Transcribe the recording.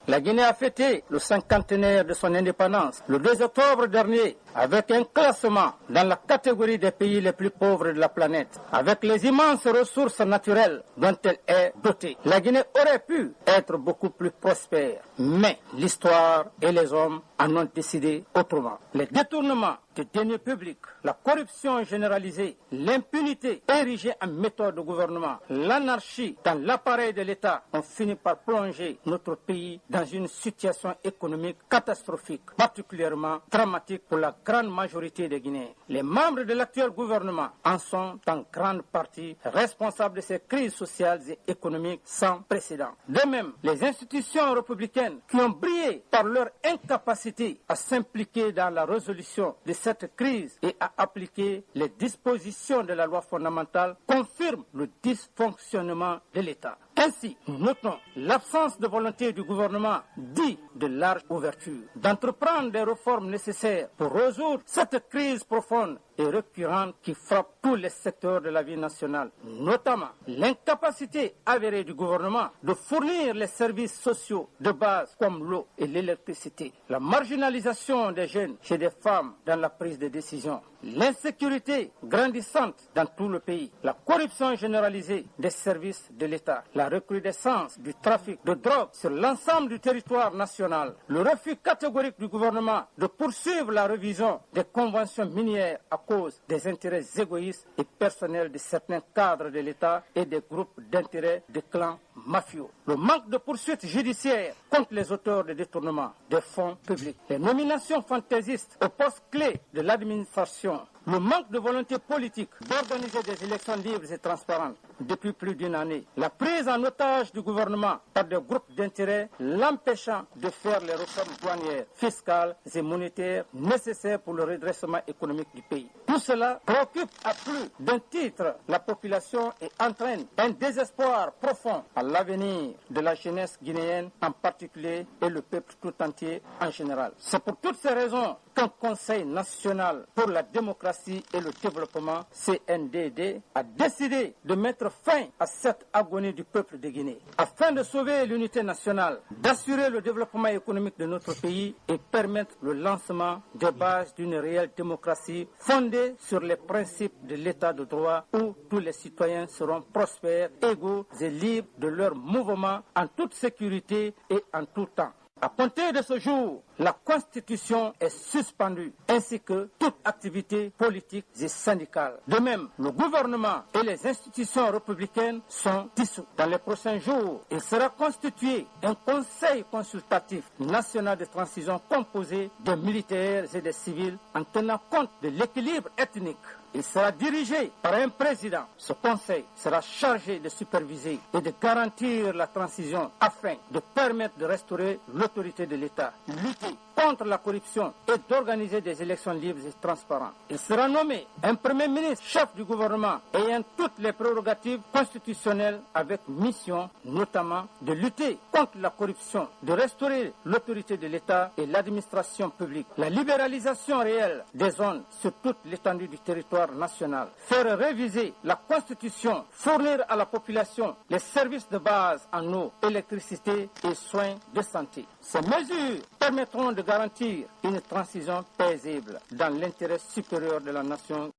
La Guinée a fêté le 50e de son indépendance le 2 octobre dernier avec un classement dans la catégorie des pays les plus pauvres de la planète, avec les immenses ressources naturelles dont elle est dotée. La Guinée aurait pu être beaucoup plus prospère, mais l'histoire et les hommes en ont décidé autrement. Les détournements des deniers publics, la corruption généralisée, l'impunité érigée en méthode de gouvernement, l'anarchie dans l'appareil de l'État ont fini par plonger notre pays dans une situation économique catastrophique, particulièrement dramatique pour la grande majorité des Guinéens. Les membres de l'actuel gouvernement en sont en grande partie responsables de ces crises sociales et économiques sans précédent. De même, les institutions républicaines qui ont brillé par leur incapacité à s'impliquer dans la résolution de cette crise et à appliquer les dispositions de la loi fondamentale confirment le dysfonctionnement de l'État. Ainsi, nous notons l'absence de volonté du gouvernement dit de large ouverture d'entreprendre des réformes nécessaires pour résoudre cette crise profonde et récurrente qui frappe tous les secteurs de la vie nationale, notamment l'incapacité avérée du gouvernement de fournir les services sociaux de base comme l'eau et l'électricité, la marginalisation des jeunes chez des femmes dans la prise de décision, l'insécurité grandissante dans tout le pays, la corruption généralisée des services de l'État, la recrudescence du trafic de drogue sur l'ensemble du territoire national, le refus catégorique du gouvernement de poursuivre la révision des conventions minières à cause des intérêts égoïstes et personnels de certains cadres de l'État et des groupes d'intérêts des clans mafieux, le manque de poursuites judiciaires contre les auteurs de détournement des fonds publics, les nominations fantaisistes aux postes clés de l'administration, le manque de volonté politique d'organiser des élections libres et transparentes depuis plus d'une année, la prise en otage du gouvernement par des groupes d'intérêt l'empêchant de faire les réformes douanières, fiscales et monétaires nécessaires pour le redressement économique du pays. Tout cela préoccupe à plus d'un titre la population et entraîne un désespoir profond à l'avenir de la jeunesse guinéenne en particulier et le peuple tout entier en général. C'est pour toutes ces raisons qu'un Conseil national pour la démocratie et le développement, CNDD, a décidé de mettre fin à cette agonie du peuple de Guinée, afin de sauver l'unité nationale, d'assurer le développement économique de notre pays et permettre le lancement des bases d'une réelle démocratie fondée sur les principes de l'état de droit où tous les citoyens seront prospères, égaux et libres de leurs mouvements en toute sécurité et en tout temps. À compter de ce jour, la Constitution est suspendue, ainsi que toute activité politique et syndicale. De même, le gouvernement et les institutions républicaines sont dissous. Dans les prochains jours, il sera constitué un conseil consultatif national de transition composé de militaires et de civils en tenant compte de l'équilibre ethnique. Il sera dirigé par un président. Ce conseil sera chargé de superviser et de garantir la transition afin de permettre de restaurer l'autorité de l'État, lutter contre la corruption et d'organiser des élections libres et transparentes. Il sera nommé un premier ministre chef du gouvernement ayant toutes les prérogatives constitutionnelles avec mission notamment de lutter contre la corruption, de restaurer l'autorité de l'État et l'administration publique, la libéralisation réelle des zones sur toute l'étendue du territoire national, faire réviser la Constitution, fournir à la population les services de base en eau, électricité et soins de santé. Ces mesures permettront de garantir une transition paisible dans l'intérêt supérieur de la nation.